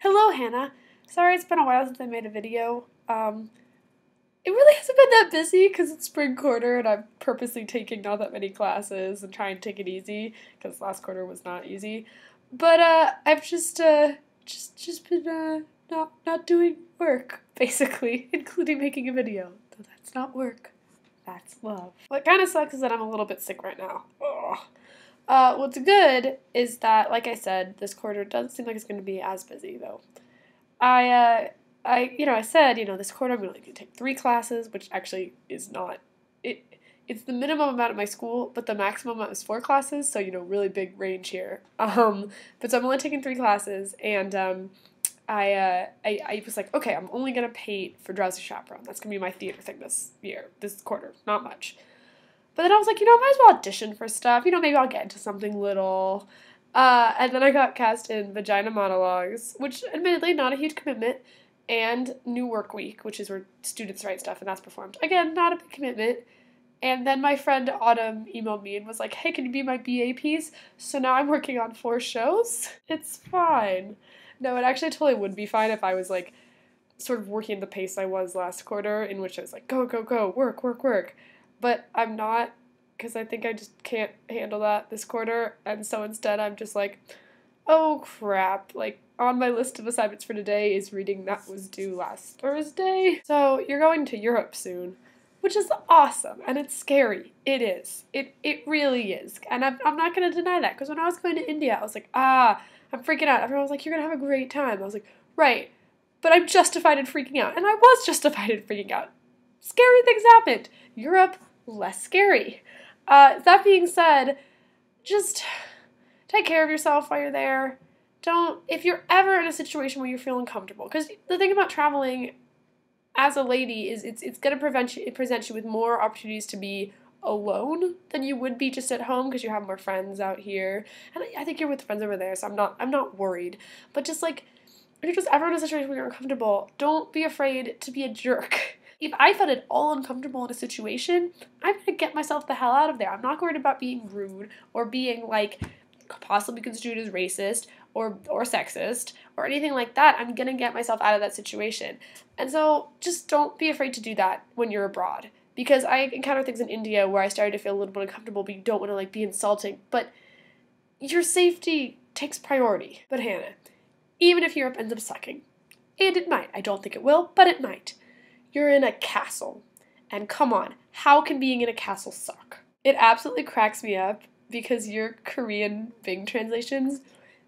Hello, Hannah. Sorry it's been a while since I made a video. It really hasn't been that busy because it's spring quarter and I'm purposely taking not that many classes and trying to take it easy because last quarter was not easy. But I've just been not doing work basically, including making a video. Though that's not work. That's love. What kind of sucks is that I'm a little bit sick right now. Ugh. What's good is that, like I said, this quarter doesn't seem like it's going to be as busy, though. I said, this quarter I'm going to take 3 classes, which actually is not, it's the minimum amount at my school, but the maximum amount is 4 classes, so, really big range here. But so I'm only taking 3 classes, and, I was like, okay, I'm only going to pay for Drowsy Chaperone. That's going to be my theater thing this quarter, not much. But then I was like, I might as well audition for stuff. Maybe I'll get into something little. And then I got cast in Vagina Monologues, which admittedly not a huge commitment, and New Work Week, which is where students write stuff and that's performed. Again, not a big commitment. And then my friend Autumn emailed me and was like, hey, can you be my BA piece? So now I'm working on 4 shows. It's fine. No, it actually totally would be fine if I was like sort of working at the pace I was last quarter, in which I was like, go, go, go, work, work, work. But I'm not, because I think I just can't handle that this quarter, and so instead I'm just like, oh crap, like on my list of assignments for today is reading that was due last Thursday. So you're going to Europe soon, which is awesome, and it's scary. It is. It really is, and I'm not going to deny that, because when I was going to India, I was like, I'm freaking out. Everyone was like, you're going to have a great time. I was like, right, but I'm justified in freaking out, and I was justified in freaking out. Scary things happened. Europe, less scary. That being said, just take care of yourself while you're there. If you're ever in a situation where you feel uncomfortable, because the thing about traveling as a lady is it's going to present you with more opportunities to be alone than you would be just at home, because you have more friends out here, and I think you're with friends over there, so I'm not worried. But just like, if you're just ever in a situation where you're uncomfortable, don't be afraid to be a jerk. If I felt at all uncomfortable in a situation, I'm going to get myself the hell out of there. I'm not worried about being rude or being, like, possibly construed as racist or sexist or anything like that. I'm going to get myself out of that situation. And so just don't be afraid to do that when you're abroad. Because I encountered things in India where I started to feel a little bit uncomfortable, but you don't want to, like, be insulting. But your safety takes priority. But Hannah, even if Europe ends up sucking, and it might, I don't think it will, but it might, you're in a castle. And come on, how can being in a castle suck? It absolutely cracks me up because your Korean Bing translations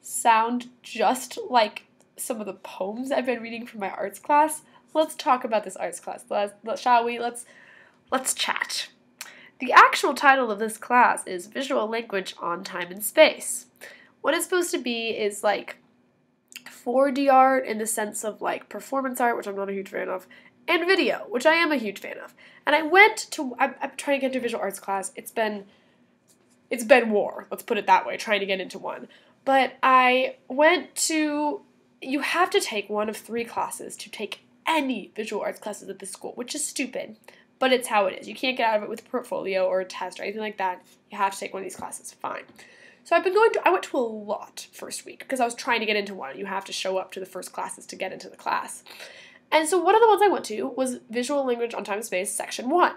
sound just like some of the poems I've been reading from my arts class. Let's talk about this arts class, shall we? Let's chat. The actual title of this class is Visual Language on Time and Space. What it's supposed to be is like 4D art in the sense of like performance art, which I'm not a huge fan of, and video, which I am a huge fan of. And I'm trying to get into a visual arts class. It's been war, let's put it that way, trying to get into one. But you have to take one of 3 classes to take any visual arts classes at this school, which is stupid, but it's how it is. You can't get out of it with a portfolio or a test or anything like that. You have to take one of these classes, fine. So I went to a lot first week because I was trying to get into one. You have to show up to the first classes to get into the class. And so one of the ones I went to was Visual Language on Time and Space, Section 1.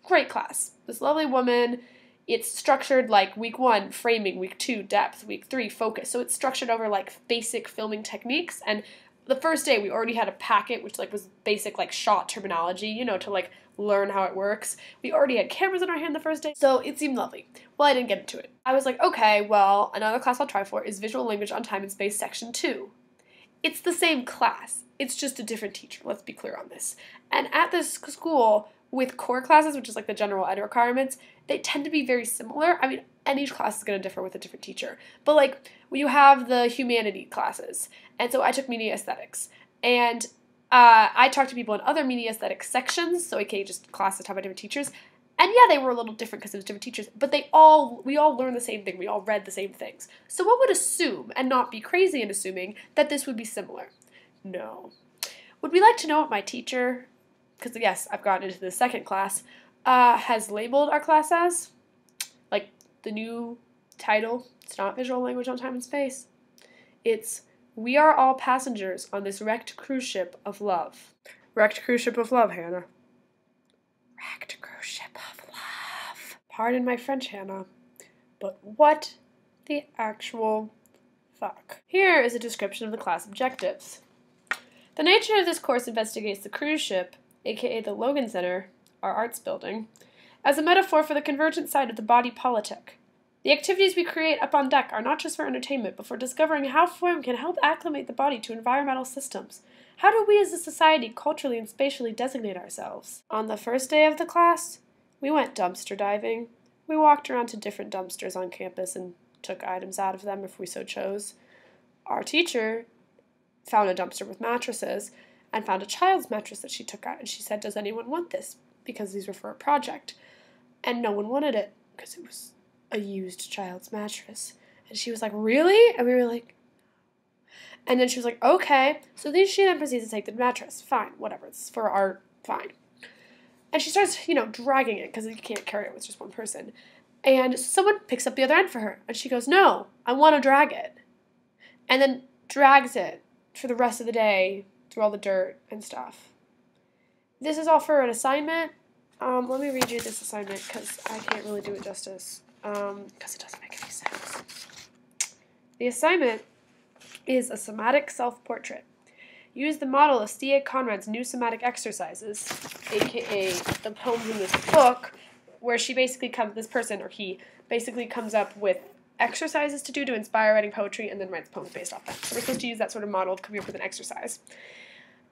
Great class. This lovely woman, it's structured like week 1, framing, week 2, depth, week 3, focus. So it's structured over like basic filming techniques. And the first day we already had a packet, which like was basic like shot terminology, to like learn how it works. We already had cameras in our hand the first day, so it seemed lovely. Well, I didn't get into it. I was like, okay, well, another class I'll try for is Visual Language on Time and Space, Section 2. It's the same class. It's just a different teacher. Let's be clear on this. And at this school, with core classes, which is like the general ed requirements, they tend to be very similar. I mean, and each class is going to differ with a different teacher. But like, you have the humanity classes. And so I took media aesthetics. And I talked to people in other media aesthetics sections, so aka just classes taught by different teachers. And yeah, they were a little different because it was different teachers, but we all learned the same thing. We all read the same things. So one would assume, and not be crazy in assuming, that this would be similar. No. Would we like to know what my teacher, because yes, I've gotten into the second class, has labeled our class as? Like, the new title, it's not Visual Language on Time and Space. It's We are all passengers on this wrecked cruise ship of love. Wrecked cruise ship of love, Hannah. Wrecked cruise ship of love. Pardon my French, Hannah, but what the actual fuck? Here is a description of the class objectives. The nature of this course investigates the cruise ship, aka the Logan Center, our arts building, as a metaphor for the convergent side of the body politic. The activities we create up on deck are not just for entertainment, but for discovering how form can help acclimate the body to environmental systems. How do we as a society culturally and spatially designate ourselves? On the first day of the class, we went dumpster diving. We walked around to different dumpsters on campus and took items out of them if we so chose. Our teacher found a dumpster with mattresses and found a child's mattress that she took out, and she said, "Does anyone want this?" Because these were for a project. And no one wanted it because it was a used child's mattress. And she was like, "Really?" And we were like, and then she was like, "Okay." So then she then proceeds to take the mattress. Fine, whatever, it's for art, fine. And she starts, dragging it because you can't carry it with just one person. And someone picks up the other end for her. And she goes, "No, I want to drag it." And then drags it for the rest of the day through all the dirt and stuff. This is all for an assignment. Let me read you this assignment because I can't really do it justice because it doesn't make any sense. The assignment is a somatic self-portrait. Use the model of C.A. Conrad's new somatic exercises, aka the poems in this book, where she basically this person or he basically comes up with exercises to do to inspire writing poetry and then writes poems based off that. So we're supposed to use that sort of model to come up with an exercise.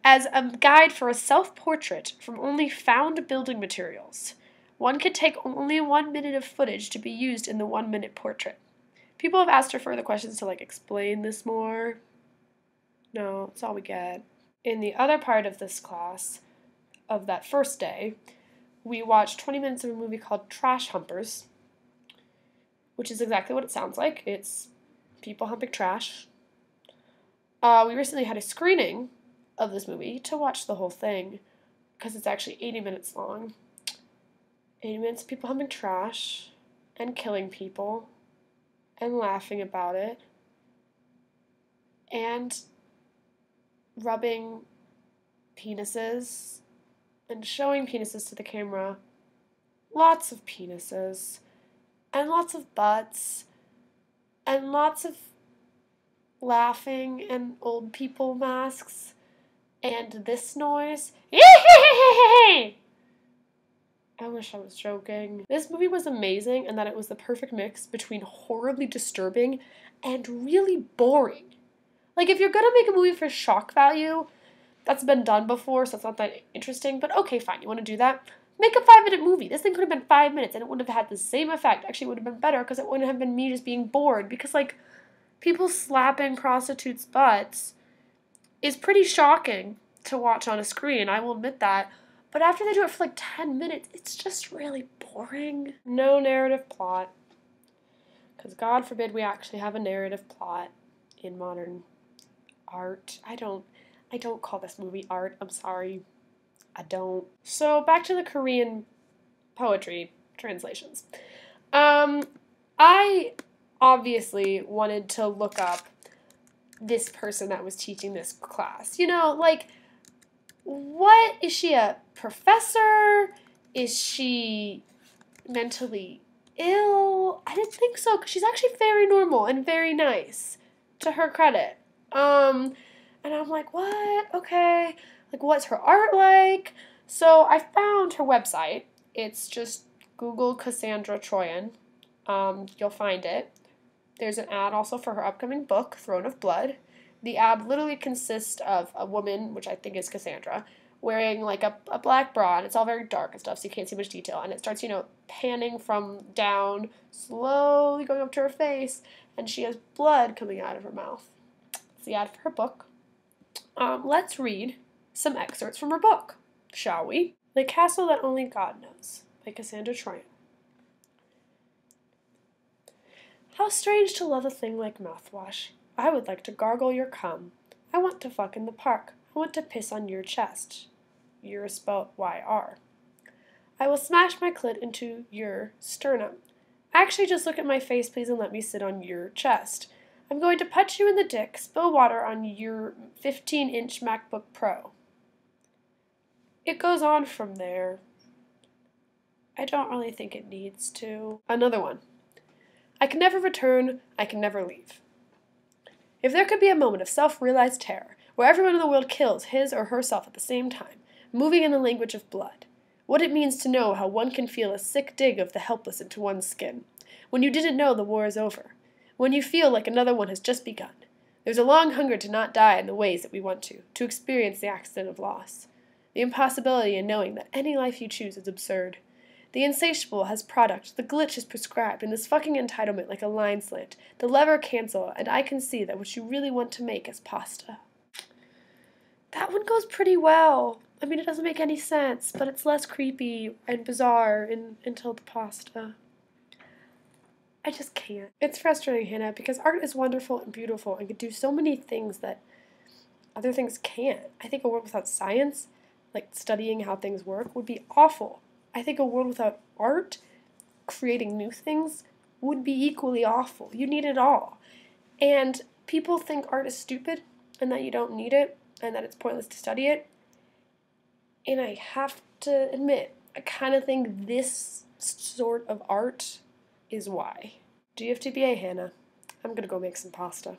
As a guide for a self-portrait from only found building materials, one could take only 1 minute of footage to be used in the 1 minute portrait. People have asked her further questions to explain this more. No, that's all we get. In the other part of this class, of that first day, we watched 20 minutes of a movie called Trash Humpers, which is exactly what it sounds like. It's people humping trash. We recently had a screening of this movie to watch the whole thing because it's actually 80 minutes long. 80 minutes of people humping trash and killing people and laughing about it and rubbing penises and showing penises to the camera. Lots of penises and lots of butts and lots of laughing and old people masks and this noise. I wish I was joking. This movie was amazing in that it was the perfect mix between horribly disturbing and really boring. If you're gonna make a movie for shock value, that's been done before, so it's not that interesting, but okay, fine, you want to do that? Make a 5-minute movie. This thing could have been 5 minutes and it would have had the same effect. Actually, it would have been better because it wouldn't have been me just being bored because, people slapping prostitutes' butts is pretty shocking to watch on a screen, I will admit that. But after they do it for 10 minutes, it's just really boring. No narrative plot. Because God forbid we actually have a narrative plot in modern art. I don't call this movie art. I'm sorry. I don't. So back to the Korean poetry translations. I obviously wanted to look up this person that was teaching this class. What is she, a professor? Is she mentally ill? I didn't think so, because she's actually very normal and very nice, to her credit. And I'm like, what? Okay. What's her art like? So I found her website. It's just Google Cassandra Troyan. You'll find it. There's an ad also for her upcoming book, Throne of Blood. The ad literally consists of a woman, which I think is Cassandra, wearing a black bra, and it's all very dark and stuff, so you can't see much detail. And it starts, panning from down, slowly going up to her face, and she has blood coming out of her mouth. It's the ad for her book. Let's read some excerpts from her book, shall we? The Castle That Only God Knows, by Cassandra Troyan. How strange to love a thing like mouthwash. I would like to gargle your cum. I want to fuck in the park. I want to piss on your chest. Your is spelled Y-R. I will smash my clit into your sternum. Actually, just look at my face, please, and let me sit on your chest. I'm going to punch you in the dick, spill water on your 15-inch MacBook Pro. It goes on from there. I don't really think it needs to. Another one. I can never return, I can never leave. If there could be a moment of self-realized terror, where everyone in the world kills his or herself at the same time, moving in the language of blood, what it means to know how one can feel a sick dig of the helpless into one's skin, when you didn't know the war is over, when you feel like another one has just begun. There's a long hunger to not die in the ways that we want to experience the accident of loss. The impossibility in knowing that any life you choose is absurd. The insatiable has product, the glitch is prescribed, and this fucking entitlement like a line slant, the lever cancel, and I can see that what you really want to make is pasta. That one goes pretty well. I mean, it doesn't make any sense, but it's less creepy and bizarre until the pasta. I just can't. It's frustrating, Hannah, because art is wonderful and beautiful and can do so many things that other things can't. I think a world without science, like studying how things work, would be awful. I think a world without art, creating new things, would be equally awful. You need it all. And people think art is stupid and that you don't need it and that it's pointless to study it. And I have to admit, I kind of think this sort of art is why. GFTBA, Hannah. I'm gonna go make some pasta.